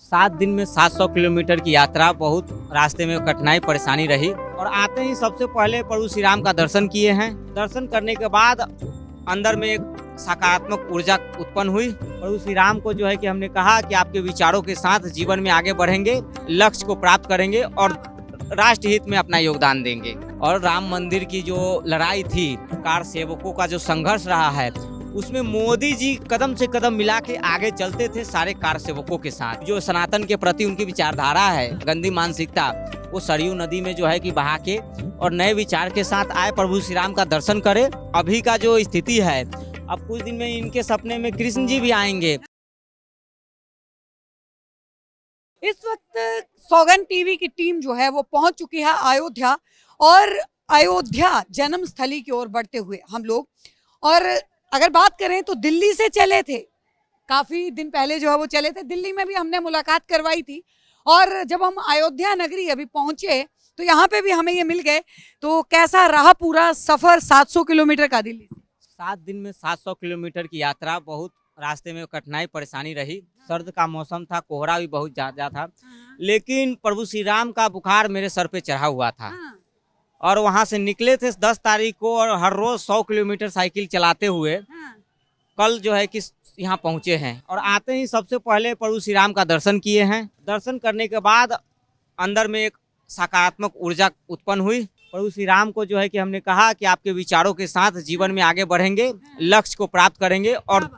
7 दिन में 700 किलोमीटर की यात्रा, बहुत रास्ते में कठिनाई परेशानी रही और आते ही सबसे पहले प्रभु श्री राम का दर्शन किए हैं। दर्शन करने के बाद अंदर में एक सकारात्मक ऊर्जा उत्पन्न हुई। प्रभु श्री राम को जो है कि हमने कहा कि आपके विचारों के साथ जीवन में आगे बढ़ेंगे, लक्ष्य को प्राप्त करेंगे और राष्ट्र हित में अपना योगदान देंगे। और राम मंदिर की जो लड़ाई थी, कार सेवकों का जो संघर्ष रहा है, उसमें मोदी जी कदम से कदम मिला के आगे चलते थे सारे कार सेवकों के साथ। जो सनातन के प्रति उनकी विचारधारा है, गंदी मानसिकता, वो सरयू नदी में जो है कि बहा के और नए विचार के साथ आए, प्रभु श्री राम का दर्शन करे। अभी का जो स्थिति है, अब कुछ दिन में इनके सपने में कृष्ण जी भी आएंगे। इस वक्त सौगन टीवी की टीम जो है वो पहुंच चुकी है अयोध्या, और अयोध्या जन्म स्थली की ओर बढ़ते हुए हम लोग, और अगर बात करें तो दिल्ली से चले थे, काफी दिन पहले जो है वो चले थे। दिल्ली में भी हमने मुलाकात करवाई थी, और जब हम अयोध्या नगरी अभी पहुंचे तो यहाँ पे भी हमें ये मिल गए। तो कैसा रहा पूरा सफर 700 किलोमीटर का दिल्ली से? 7 दिन में 700 किलोमीटर की यात्रा, बहुत रास्ते में कठिनाई परेशानी रही। सर्द का मौसम था, कोहरा भी बहुत ज्यादा था, लेकिन प्रभु श्री राम का बुखार मेरे सर पे चढ़ा हुआ था। और वहां से निकले थे 10 तारीख को, और हर रोज 100 किलोमीटर साइकिल चलाते हुए कल जो है कि यहाँ पहुँचे हैं। और आते ही सबसे पहले प्रभु श्री राम का दर्शन किए हैं। दर्शन करने के बाद अंदर में एक सकारात्मक ऊर्जा उत्पन्न हुई। प्रभु श्री राम को जो है कि हमने कहा कि आपके विचारों के साथ जीवन में आगे बढ़ेंगे, लक्ष्य को प्राप्त करेंगे और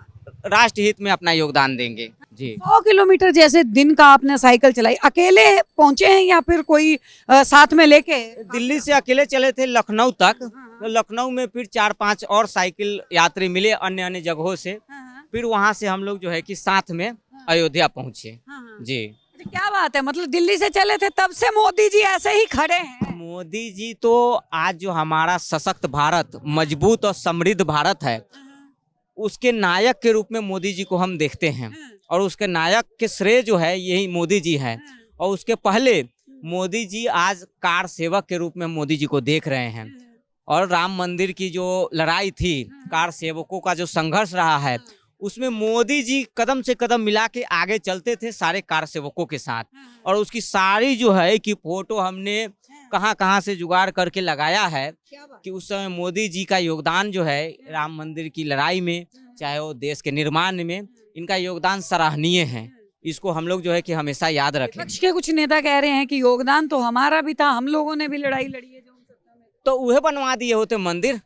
राष्ट्र हित में अपना योगदान देंगे। जी 100 किलोमीटर जैसे दिन का आपने साइकिल चलाई, अकेले पहुंचे हैं या फिर कोई साथ में लेके? दिल्ली से अकेले चले थे लखनऊ तक, तो लखनऊ में फिर 4-5 और साइकिल यात्री मिले अन्य अन्य जगहों से। फिर वहां से हम लोग जो है कि साथ में अयोध्या पहुंचे। जी क्या बात है, मतलब दिल्ली से चले थे तब से मोदी जी ऐसे ही खड़े हैं? मोदी जी तो आज जो हमारा सशक्त भारत, मजबूत और समृद्ध भारत है, उसके नायक के रूप में मोदी जी को हम देखते हैं। और उसके नायक के श्रेय जो है यही मोदी जी है। और उसके पहले मोदी जी आज कार सेवक के रूप में मोदी जी को देख रहे हैं। और राम मंदिर की जो लड़ाई थी, कार सेवकों का जो संघर्ष रहा है, उसमें मोदी जी कदम से कदम मिला के आगे चलते थे सारे कार सेवकों के साथ। और उसकी सारी जो है कि फोटो हमने कहाँ कहाँ से जुगाड़ करके लगाया है कि उस समय मोदी जी का योगदान जो है राम मंदिर की लड़ाई में, चाहे वो देश के निर्माण में, इनका योगदान सराहनीय है। इसको हम लोग जो है कि हमेशा याद रखें। विपक्ष के कुछ नेता कह रहे हैं कि योगदान तो हमारा भी था, हम लोगों ने भी लड़ाई लड़ी है। तो वह बनवा दिए होते मंदिर,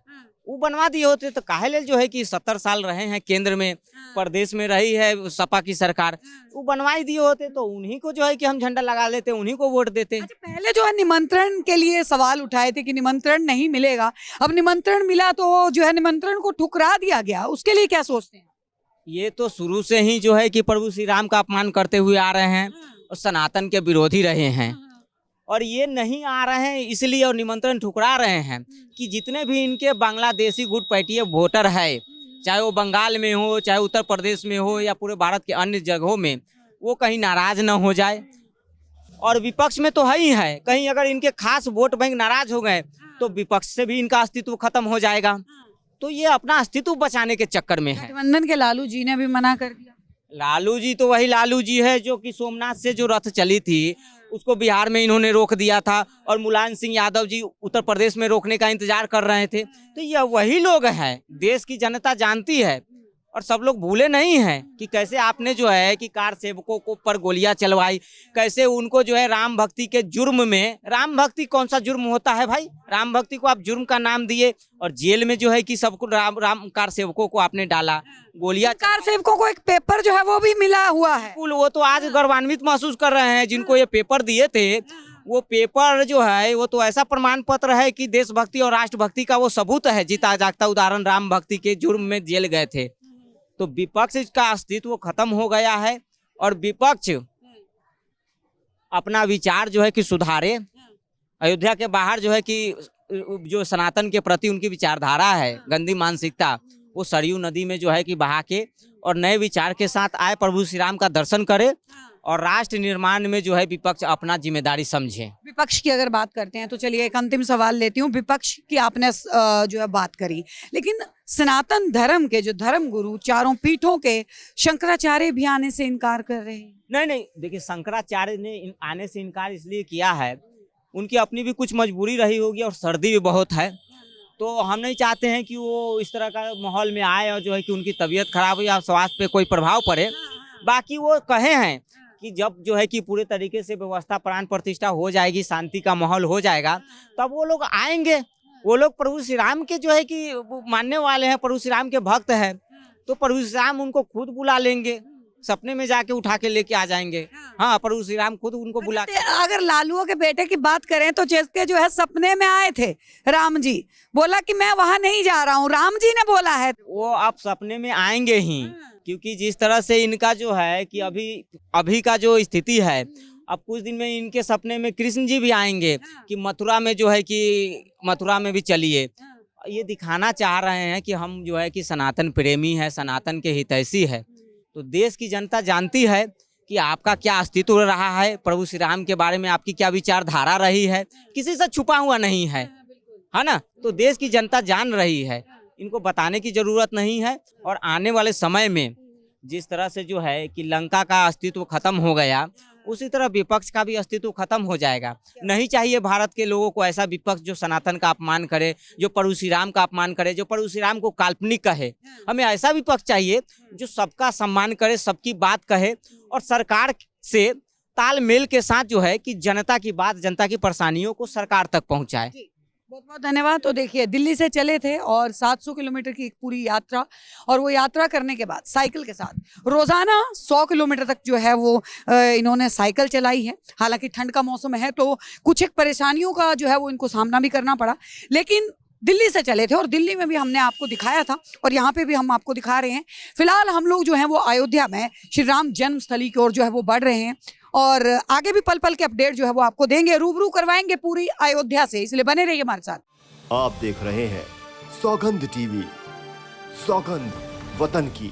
वो बनवा दिए होते तो काहे ले जो है कि 70 साल रहे हैं केंद्र में, प्रदेश में रही है सपा की सरकार, वो बनवाई दिए होते तो उन्हीं को जो है कि हम झंडा लगा लेते, उन्हीं को वोट देते। अच्छा, पहले जो है निमंत्रण के लिए सवाल उठाए थे कि निमंत्रण नहीं मिलेगा, अब निमंत्रण मिला तो जो है निमंत्रण को ठुकरा दिया गया, उसके लिए क्या सोचते हैं? ये तो शुरू से ही जो है कि प्रभु श्री राम का अपमान करते हुए आ रहे हैं और सनातन के विरोधी रहे हैं, और ये नहीं आ रहे हैं इसलिए और निमंत्रण ठुकरा रहे हैं कि जितने भी इनके बांग्लादेशी घुसपैठिए वोटर है, चाहे वो बंगाल में हो, चाहे उत्तर प्रदेश में हो, या पूरे भारत के अन्य जगहों में, वो कहीं नाराज न हो जाए। और विपक्ष में तो है ही है, कहीं अगर इनके खास वोट बैंक नाराज हो गए तो विपक्ष से भी इनका अस्तित्व खत्म हो जाएगा। तो ये अपना अस्तित्व बचाने के चक्कर में है। गठबंधन के लालू जी ने भी मना कर दिया। लालू जी तो वही लालू जी है जो कि सोमनाथ से जो रथ चली थी उसको बिहार में इन्होंने रोक दिया था, और मुलायम सिंह यादव जी उत्तर प्रदेश में रोकने का इंतजार कर रहे थे। तो ये वही लोग हैं, देश की जनता जानती है और सब लोग भूले नहीं हैं कि कैसे आपने जो है कि कार सेवकों को पर गोलियां चलवाई, कैसे उनको जो है राम भक्ति के जुर्म में, राम भक्ति कौन सा जुर्म होता है भाई, राम भक्ति को आप जुर्म का नाम दिए, और जेल में जो है कि सबको राम कार सेवकों को आपने डाला, गोलियां। कार सेवकों को एक पेपर जो है वो भी मिला हुआ है। वो तो आज गौरवान्वित महसूस कर रहे हैं, जिनको ये पेपर दिए थे, वो पेपर जो है वो तो ऐसा प्रमाण पत्र है कि देशभक्ति और राष्ट्रभक्ति का वो सबूत है, जीता जागता उदाहरण राम भक्ति के जुर्म में जेल गए थे। तो विपक्ष का अस्तित्व खत्म हो गया है, और विपक्ष अपना विचार जो है कि सुधारे। अयोध्या के बाहर जो है कि जो सनातन के प्रति उनकी विचारधारा है, गंदी मानसिकता, वो सरयू नदी में जो है कि बहा के और नए विचार के साथ आए, प्रभु श्री राम का दर्शन करे और राष्ट्र निर्माण में जो है विपक्ष अपना जिम्मेदारी समझे। विपक्ष की अगर बात करते हैं तो चलिए एक अंतिम सवाल लेती हूँ। विपक्ष की आपने जो है बात करी, लेकिन सनातन धर्म के जो धर्म गुरु चारों पीठों के शंकराचार्य भी आने से इनकार कर रहे हैं। नहीं, देखिए शंकराचार्य ने आने से इनकार इसलिए किया है, उनकी अपनी भी कुछ मजबूरी रही होगी और सर्दी भी बहुत है, तो हम नहीं चाहते हैं कि वो इस तरह का माहौल में आए और जो है कि उनकी तबीयत खराब हो या स्वास्थ्य पे कोई प्रभाव पड़े। बाकी वो कहे हैं कि जब जो है कि पूरे तरीके से व्यवस्था प्राण प्रतिष्ठा हो जाएगी, शांति का माहौल हो जाएगा, तब वो लोग आएंगे। वो लोग प्रभु श्री राम के जो है कि मानने वाले हैं, प्रभु श्री राम के भक्त हैं, तो प्रभु श्री राम उनको खुद बुला लेंगे, सपने में जाके उठा के लेके आ जाएंगे। हाँ, प्रभु श्री राम खुद उनको बुला। अगर लालुओं के बेटे की बात करें तो जिसके जो है सपने में आए थे राम जी, बोला कि मैं वहां नहीं जा रहा हूँ, राम जी ने बोला है। वो आप सपने में आएंगे ही, क्योंकि जिस तरह से इनका जो है कि अभी का जो स्थिति है, अब कुछ दिन में इनके सपने में कृष्ण जी भी आएंगे कि मथुरा में जो है कि मथुरा में भी चलिए। ये दिखाना चाह रहे हैं कि हम जो है कि सनातन प्रेमी है, सनातन के हितैषी है। तो देश की जनता जानती है कि आपका क्या अस्तित्व रहा है, प्रभु श्री राम के बारे में आपकी क्या विचारधारा रही है, किसी से छुपा हुआ नहीं है ना। तो देश की जनता जान रही है, इनको बताने की जरूरत नहीं है। और आने वाले समय में जिस तरह से जो है कि लंका का अस्तित्व खत्म हो गया, उसी तरह विपक्ष का भी अस्तित्व खत्म हो जाएगा। नहीं चाहिए भारत के लोगों को ऐसा विपक्ष जो सनातन का अपमान करे, जो प्रभु श्री राम का अपमान करे, जो प्रभु श्री राम को काल्पनिक कहे। हमें ऐसा विपक्ष चाहिए जो सबका सम्मान करे, सबकी बात कहे और सरकार से तालमेल के साथ जो है कि जनता की बात, जनता की परेशानियों को सरकार तक पहुंचाए। बहुत बहुत धन्यवाद। तो देखिए, दिल्ली से चले थे और 700 किलोमीटर की एक पूरी यात्रा, और वो यात्रा करने के बाद साइकिल के साथ रोजाना 100 किलोमीटर तक जो है वो इन्होंने साइकिल चलाई है। हालांकि ठंड का मौसम है तो कुछ एक परेशानियों का जो है वो इनको सामना भी करना पड़ा, लेकिन दिल्ली से चले थे और दिल्ली में भी हमने आपको दिखाया था और यहाँ पे भी हम आपको दिखा रहे हैं। फिलहाल हम लोग जो हैं वो अयोध्या में श्री राम जन्मस्थली की ओर जो है वो बढ़ रहे हैं और आगे भी पल पल के अपडेट जो है वो आपको देंगे, रूबरू करवाएंगे पूरी अयोध्या से, इसलिए बने रहिए हमारे साथ। आप देख रहे हैं सौगंध टीवी, सौगंध वतन की।